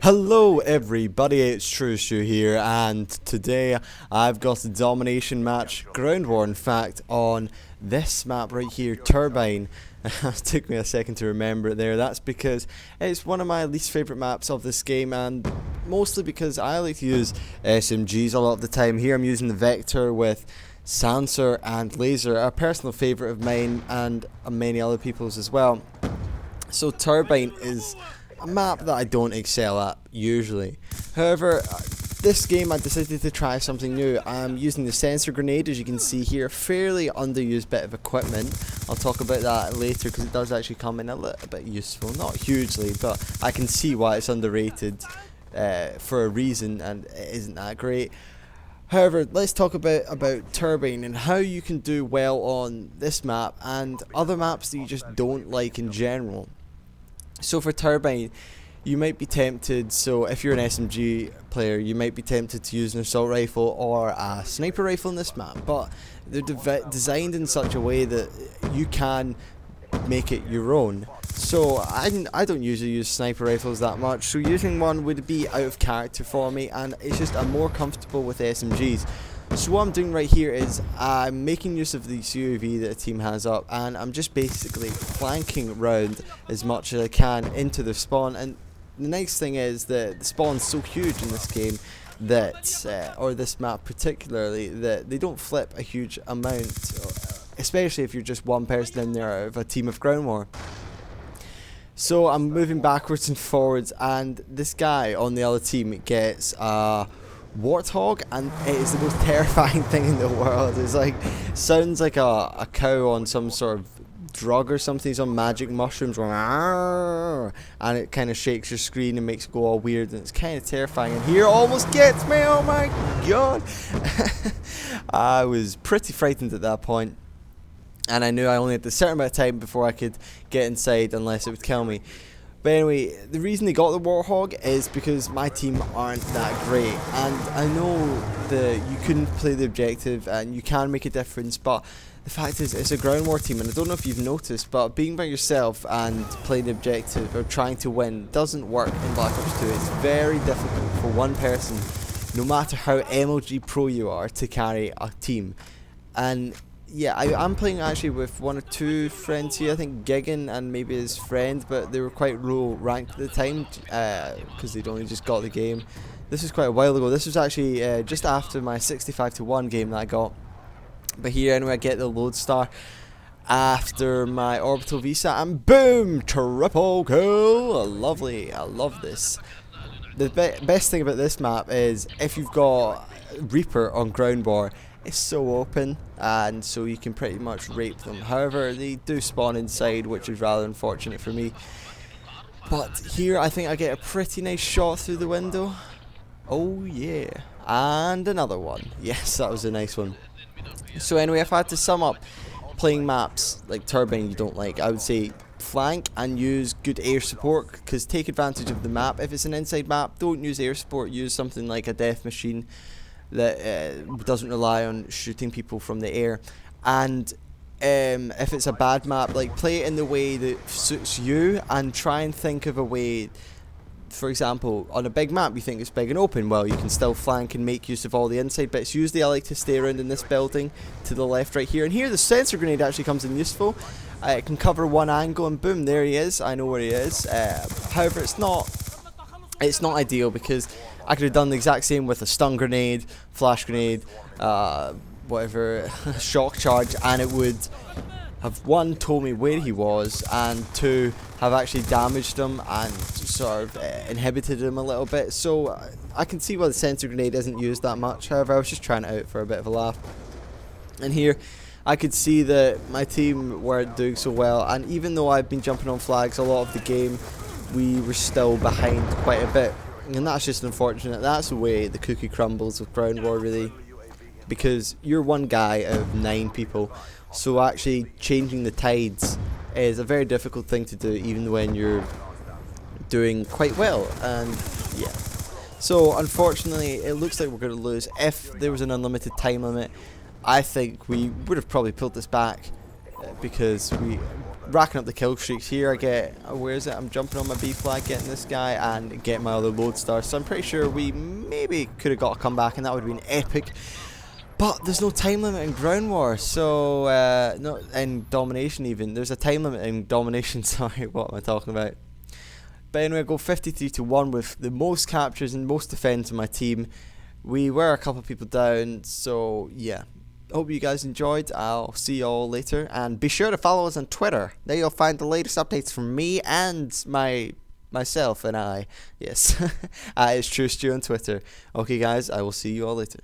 Hello everybody, it's Itstruestu here, and today I've got a domination match, ground war in fact, on this map right here, Turbine. It took me a second to remember it there. That's because it's one of my least favourite maps of this game, and mostly because I like to use SMGs a lot of the time. Here I'm using the Vector with Sancer and Laser, a personal favourite of mine and many other people's as well. So Turbine is a map that I don't excel at usually. However, this game I decided to try something new. I'm using the sensor grenade, as you can see here, fairly underused bit of equipment. I'll talk about that later because it does actually come in a little bit useful, not hugely, but I can see why it's underrated for a reason, and it isn't that great. However, let's talk about Turbine and how you can do well on this map and other maps that you just don't like in general. So for Turbine, you might be tempted, so if you're an SMG player, you might be tempted to use an assault rifle or a sniper rifle in this map, but they're designed in such a way that you can make it your own. So I don't usually use sniper rifles that much, so using one would be out of character for me, and it's just I'm more comfortable with SMGs. So what I'm doing right here is I'm making use of the UAV that the team has up, and I'm just basically flanking round as much as I can into the spawn. And the nice thing is that the spawn's so huge in this game that, or this map particularly, that they don't flip a huge amount, especially if you're just one person in there out of a team of ground war. So I'm moving backwards and forwards, and this guy on the other team gets Warthog, and it is the most terrifying thing in the world. It's like, sounds like a cow on some sort of drug or something. He's on magic mushrooms going, "Arr!" And it kind of shakes your screen and makes it go all weird, and it's kind of terrifying. And here it almost gets me, oh my god. I was pretty frightened at that point, and I knew I only had a certain amount of time before I could get inside unless it would kill me. But anyway, the reason they got the Warthog is because my team aren't that great, and I know that you couldn't play the objective and you can make a difference, but the fact is it's a ground war team, and I don't know if you've noticed, but being by yourself and playing the objective or trying to win doesn't work in Black Ops 2. It's very difficult for one person, no matter how MLG pro you are, to carry a team. And yeah, I'm playing actually with one or two friends here. I think Gigan and maybe his friend, but they were quite low ranked at the time because they'd only just got the game. This was quite a while ago. This was actually just after my 65-1 game that I got. But here anyway, I get the Lodestar after my orbital visa, and boom, triple kill. Lovely, I love this. The best thing about this map is if you've got Reaper on ground war, it's so open, and so you can pretty much rape them. However, they do spawn inside, which is rather unfortunate for me. But here I think I get a pretty nice shot through the window. Oh yeah, and another one. Yes, that was a nice one. So anyway, if I had to sum up playing maps like Turbine you don't like, I would say flank and use good air support, because take advantage of the map. If it's an inside map, don't use air support, use something like a death machine that doesn't rely on shooting people from the air. And if it's a bad map, like, play it in the way that suits you, and try and think of a way. For example, on a big map you think it's big and open, well, you can still flank and make use of all the inside bits. Usually I like to stay around in this building to the left right here, and here the sensor grenade actually comes in useful. It can cover one angle, and boom, there he is. I know where he is. However, it's not ideal, because I could have done the exact same with a stun grenade, flash grenade, whatever, shock charge, and it would have, one, told me where he was, and two, have actually damaged him and sort of inhibited him a little bit. So I can see why the sensor grenade isn't used that much. However, I was just trying it out for a bit of a laugh. And here I could see that my team weren't doing so well, and even though I've been jumping on flags a lot of the game, we were still behind quite a bit. And that's just unfortunate. That's the way the cookie crumbles with ground war, really, because you're one out of 9 people, so actually changing the tides is a very difficult thing to do, even when you're doing quite well. And yeah, so unfortunately it looks like we're going to lose. If there was an unlimited time limit, I think we would have probably pulled this back, because racking up the kill streaks here. I get, where is it? I'm jumping on my B flag, getting this guy, and getting my other lodestar. So I'm pretty sure we maybe could have got a comeback, and that would have been epic. But there's no time limit in Ground War, so no, in Domination even. There's a time limit in Domination. Sorry, what am I talking about? But anyway, I go 53-1 with the most captures and most defense in my team. We were a couple of people down, so yeah. Hope you guys enjoyed. I'll see you all later, and be sure to follow us on Twitter. There you'll find the latest updates from me and myself and I. Yes, Itstruestu on Twitter. Okay, guys, I will see you all later.